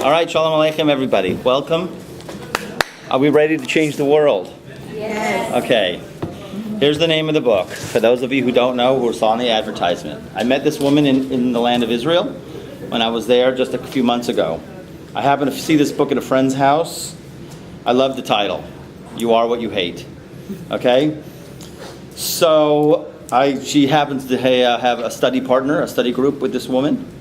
All right, Shalom Aleichem, everybody. Welcome. Are we ready to change the world? Yes. Okay. Here's the name of the book. For those of you who don't know, who saw in the advertisement. I met this woman in the land of Israel when I was there just a few months ago. I happened to see this book at a friend's house. I love the title. You Are What You Hate. Okay? So, she happens to have a study partner, a study group with this woman.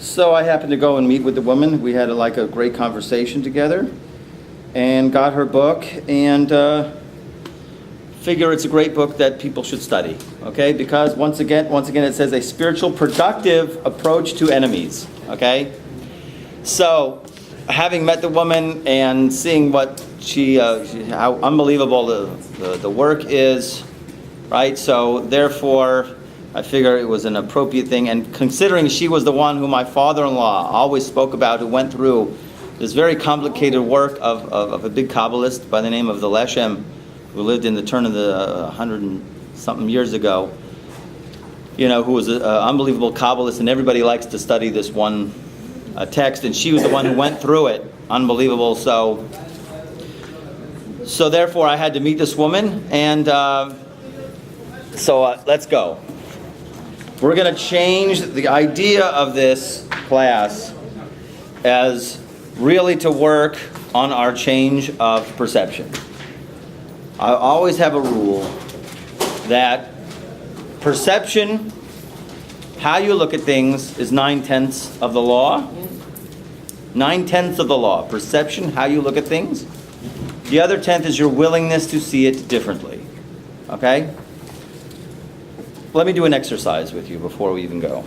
So I happened to go and meet with the woman. We had a great conversation together and got her book and figure it's a great book that people should study. Okay? Because once again it says a spiritual productive approach to enemies. Okay? So having met the woman and seeing what how unbelievable the work is, right? So therefore, I figure it was an appropriate thing. And considering she was the one who my father-in-law always spoke about, who went through this very complicated work of a big Kabbalist by the name of the Leshem, who lived in the turn of the 100-something years ago, who was an unbelievable Kabbalist, and everybody likes to study this one text, and she was the one who went through it. Unbelievable. So therefore, I had to meet this woman, and so let's go. We're going to change the idea of this class as really to work on our change of perception. I always have a rule that perception, how you look at things, is 9/10 of the law. 9/10 of the law. Perception, how you look at things. The other 10th is your willingness to see it differently. Okay? Let me do an exercise with you before we even go.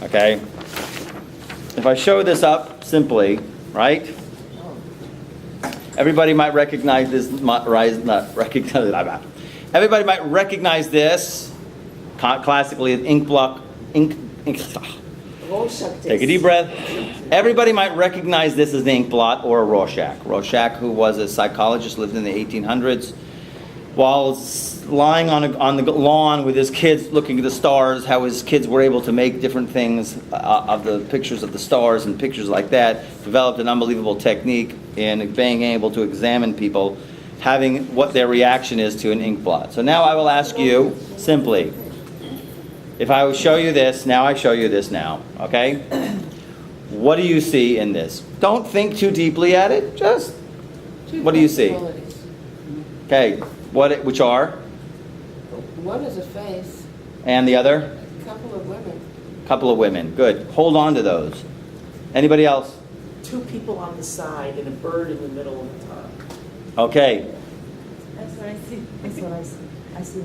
Okay? If I show this up simply, right? Everybody might recognize this. Everybody might recognize this classically as Inkblot. Take a deep breath. Everybody might recognize this as the Inkblot or a Rorschach. Rorschach, who was a psychologist, lived in the 1800s. While lying on the lawn with his kids looking at the stars, how his kids were able to make different things of the pictures of the stars and pictures like that, developed an unbelievable technique in being able to examine people, having what their reaction is to an Inkblot. So now I will ask you simply, if I would show you this, now I show you this now, okay? What do you see in this? Don't think too deeply at it, just what do you see? Okay. Which are? One is a face. And the other? A couple of women. Couple of women. Good. Hold on to those. Anybody else? Two people on the side and a bird in the middle of the top. Okay. That's what I see. That's what I see. I see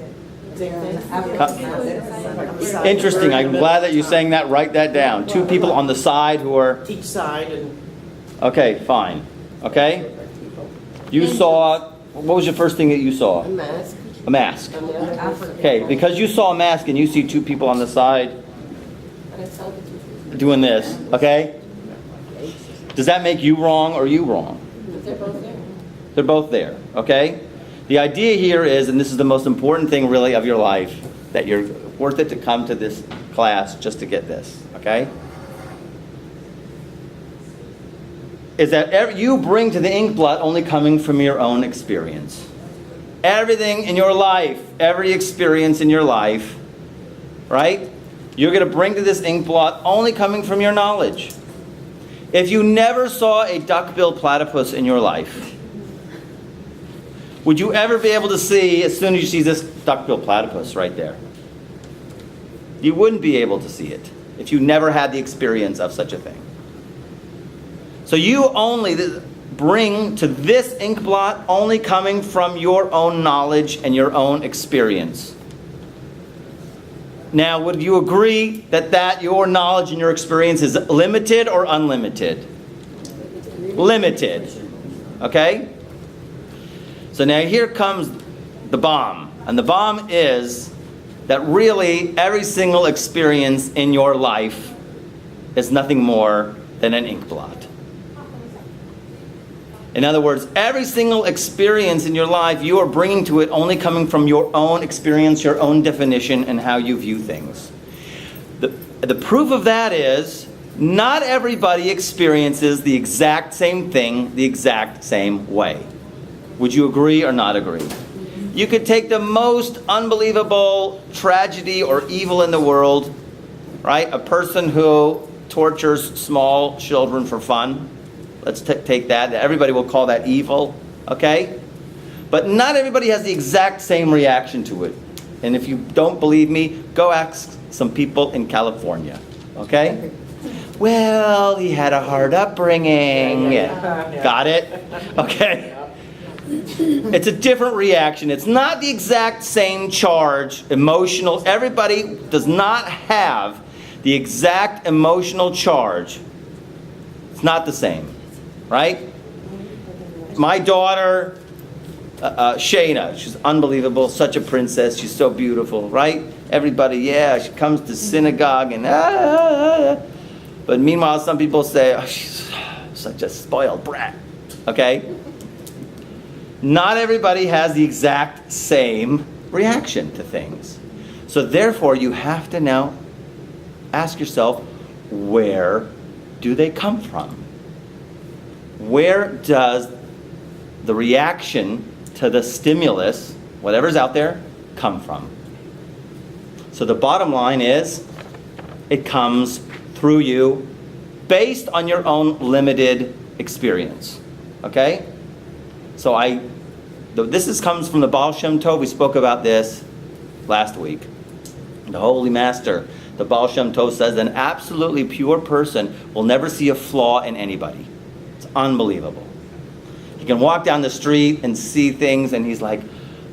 that. Interesting. I'm glad that you're saying that. Write that down. Two people on the side who are... Each side and... Okay, fine. Okay? You saw... What was the first thing that you saw? A mask. A mask. Okay, because you saw a mask and you see two people on the side doing this, okay? Does that make you wrong or you wrong? They're both there. They're both there, okay? The idea here is, and this is the most important thing really of your life, that you're worth it to come to this class just to get this, okay? Is that you bring to the Inkblot only coming from your own experience. Everything in your life, every experience in your life, right? You're going to bring to this Inkblot only coming from your knowledge. If you never saw a duck-billed platypus in your life, would you ever be able to see, as soon as you see this duck-billed platypus right there? You wouldn't be able to see it if you never had the experience of such a thing. So you only bring to this Inkblot only coming from your own knowledge and your own experience. Now, would you agree that your knowledge and your experience is limited or unlimited? Limited. Okay? So now here comes the bomb. And the bomb is that really every single experience in your life is nothing more than an Inkblot. In other words, every single experience in your life, you are bringing to it only coming from your own experience, your own definition, and how you view things. The proof of that is Not everybody experiences the exact same thing the exact same way. Would you agree or not agree? You could take the most unbelievable tragedy or evil in the world, right? A person who tortures small children for fun. Let's take that. Everybody will call that evil, okay? But not everybody has the exact same reaction to it. And if you don't believe me, go ask some people in California, okay? Well, he had a hard upbringing. Got it? Okay. It's a different reaction. It's not the exact same charge, emotional. Everybody does not have the exact emotional charge. It's not the same, right? My daughter, Shayna, she's unbelievable, such a princess, she's so beautiful, right? Everybody, yeah, she comes to synagogue and but meanwhile, some people say, oh, she's such a spoiled brat, okay? Not everybody has the exact same reaction to things. So therefore, you have to now ask yourself, where do they come from? Where does the reaction to the stimulus, whatever's out there, come from? So the bottom line is, it comes through you based on your own limited experience. Okay? So this comes from the Baal Shem Tov. We spoke about this last week. The Holy Master, the Baal Shem Tov, says an absolutely pure person will never see a flaw in anybody. It's unbelievable. He can walk down the street and see things and he's like,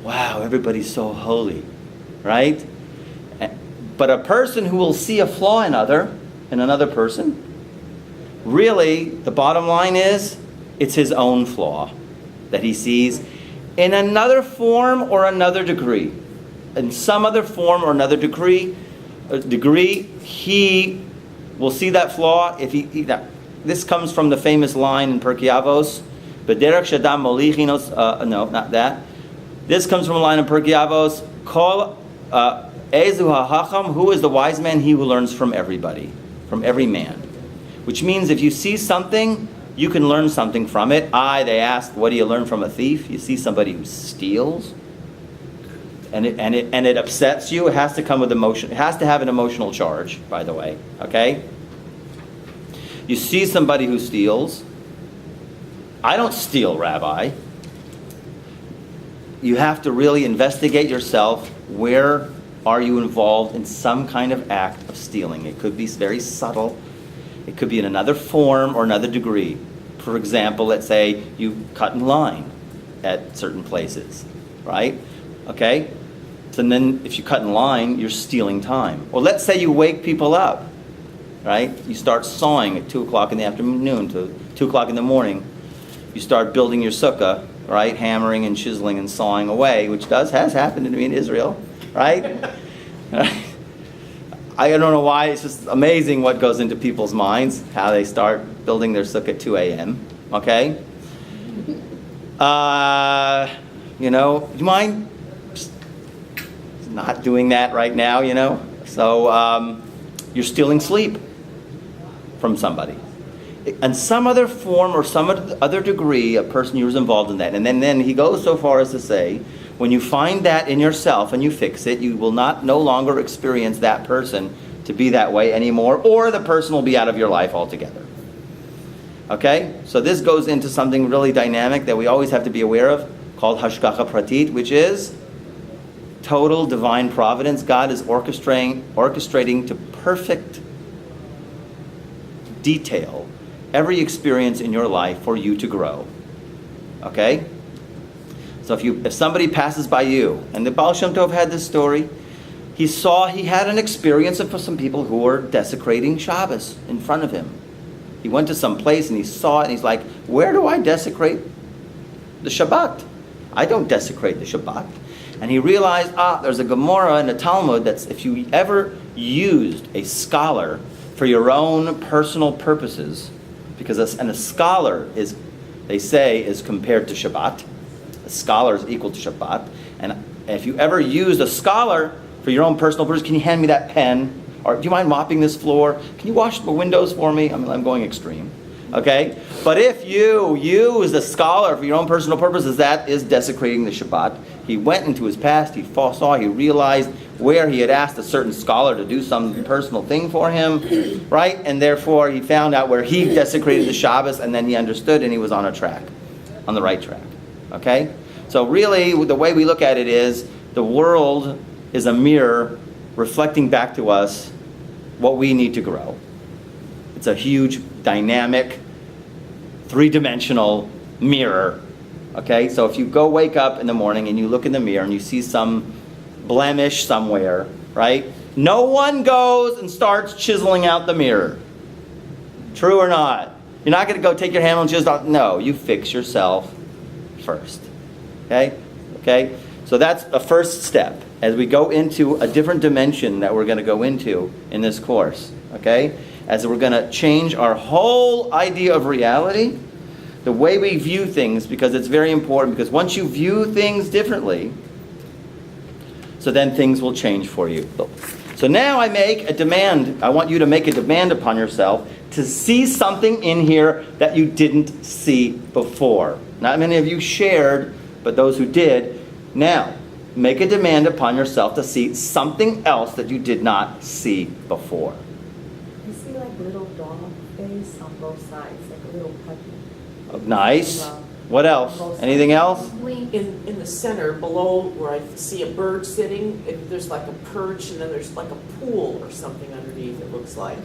wow, everybody's so holy, right? But a person who will see a flaw in another person, really, the bottom line is, it's his own flaw that he sees in another form or another degree. In some other form or another degree, he will see that flaw. This comes from the famous line in Pirkei Avos, B'derech shadam molichinos, no, not that. This comes from a line in Pirkei Avos, Kol Ezu ha'acham, who is the wise man? He who learns from everybody, from every man. Which means if you see something, you can learn something from it. They asked, what do you learn from a thief? You see somebody who steals, and it upsets you. It has to come with emotion. It has to have an emotional charge, by the way. Okay? You see somebody who steals. I don't steal, Rabbi. You have to really investigate yourself. Where are you involved in some kind of act of stealing? It could be very subtle. It could be in another form or another degree. For example, let's say you cut in line at certain places, right? Okay? So then if you cut in line, you're stealing time. Or let's say you wake people up, right? You start sawing at 2 o'clock in the afternoon to 2 o'clock in the morning. You start building your sukkah, right? Hammering and chiseling and sawing away, which has happened to me in Israel, right? I don't know why. It's just amazing what goes into people's minds, how they start building their sukkah at 2 a.m., okay? Do you mind just not doing that right now, So you're stealing sleep from somebody. In some other form or some other degree, a person who was involved in that. And then he goes so far as to say, when you find that in yourself and you fix it, you will no longer experience that person to be that way anymore, or the person will be out of your life altogether. Okay? So this goes into something really dynamic that we always have to be aware of, called hashgacha pratit, which is total divine providence. God is orchestrating to perfect detail every experience in your life for you to grow. Okay? So if somebody passes by you, and the Baal Shem Tov had this story, he had an experience of some people who were desecrating Shabbos in front of him. He went to some place and he saw it and he's like, where do I desecrate the Shabbat? I don't desecrate the Shabbat. And he realized, there's a Gemara in the Talmud that's if you ever used a scholar for your own personal purposes, because a scholar is, they say, is compared to Shabbat. A scholar is equal to Shabbat. And if you ever used a scholar for your own personal purpose, can you hand me that pen? Or do you mind mopping this floor? Can you wash the windows for me? I'm going extreme. Okay? But if you as a scholar for your own personal purposes, that is desecrating the Shabbat. He went into his past, he realized where he had asked a certain scholar to do some personal thing for him, right? And therefore he found out where he desecrated the Shabbos, and then he understood and he was on the right track. Okay? So really, the way we look at it is, the world is a mirror reflecting back to us what we need to grow. It's a huge, dynamic, three-dimensional mirror. Okay? So if you go wake up in the morning and you look in the mirror and you see some blemish somewhere, right? No one goes and starts chiseling out the mirror. True or not? You're not going to go take your hammer and chisel out. No, you fix yourself first. Okay? Okay? So that's a first step as we go into a different dimension that we're going to go into in this course. Okay? As we're going to change our whole idea of reality, the way we view things, because it's very important, because once you view things differently, so then things will change for you. So now I make a demand. I want you to make a demand upon yourself to see something in here that you didn't see before. Not many of you shared, but those who did. Now, make a demand upon yourself to see something else that you did not see before. You see like little dog face on both sides, like a little puppy. Nice. What else? Anything else? In the center, below where I see a bird sitting, there's like a perch, and then there's like a pool or something underneath, it looks like.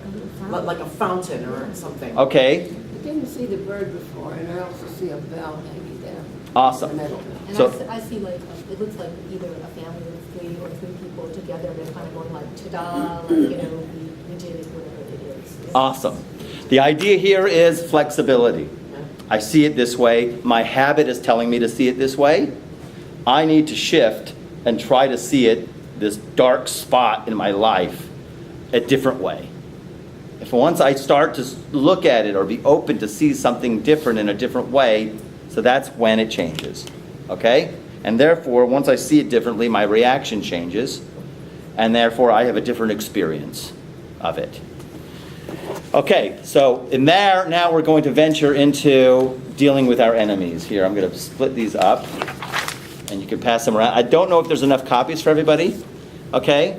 Like a fountain or something. Okay. I didn't see the bird before, and I also see a bell hanging down. Awesome. In the middle. And So- I see like, it looks like either a family of three or three people together, they're kind of going like, ta-da, like, we did it, whatever it is. Awesome. The idea here is flexibility. I see it this way. My habit is telling me to see it this way. I need to shift and try to see it, this dark spot in my life, a different way. If once I start to look at it or be open to see something different in a different way, so that's when it changes. Okay? And therefore, once I see it differently, my reaction changes, and therefore I have a different experience of it. Okay, so in there, now we're going to venture into dealing with our enemies. Here, I'm going to split these up, and you can pass them around. I don't know if there's enough copies for everybody. Okay?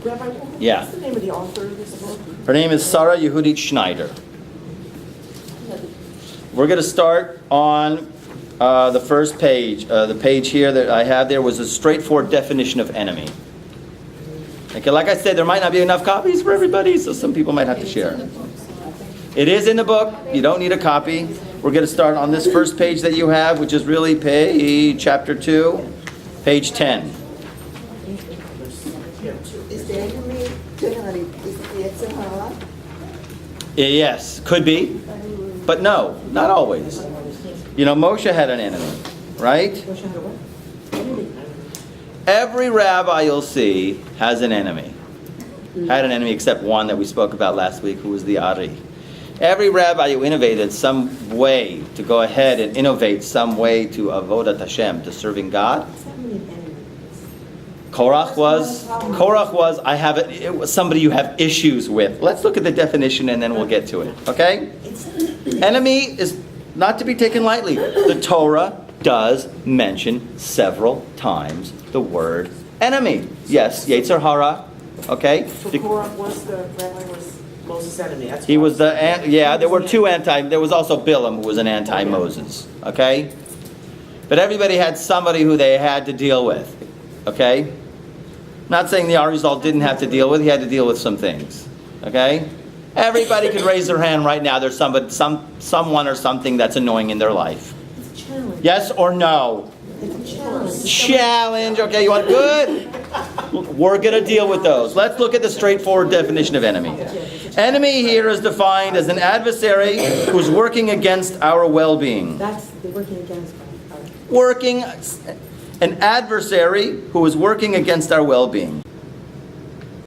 Rabbi, Yeah. what's the name of the author of this book? Her name is Sarah Yehudit Schneider. We're going to start on the first page. The page here that I have there was a straightforward definition of enemy. Okay, like I said, there might not be enough copies for everybody, so some people might have to share. It is in the book. You don't need a copy. We're going to start on this first page that you have, which is really chapter 2, page 10. Is the enemy generally is the Yetzirah? Yes, could be, but no, not always. You know, Moshe had an enemy, right? Every rabbi you'll see has an enemy. Had an enemy except one that we spoke about last week, who was the Ari. Every rabbi who innovated some way to go ahead and innovate some way to avodat Hashem, to serving God. Korach was, it was somebody you have issues with. Let's look at the definition and then we'll get to it, okay? Enemy is not to be taken lightly. The Torah does mention several times the word enemy. Yes, Yetzer Hara, okay? So Korach was Moses' enemy. That's He why- was there were two there was also Bilam who was an anti-Moses, okay? But everybody had somebody who they had to deal with, okay? Not saying the Arizal didn't have to deal with, he had to deal with some things, okay? Everybody could raise their hand right now, there's someone or something that's annoying in their life. It's a challenge. Yes or no? It's a challenge. Challenge, okay, you want good? We're going to deal with those. Let's look at the straightforward definition of enemy. Enemy here is defined as an adversary who's working against our well-being. That's the working against God. An adversary who is working against our well-being.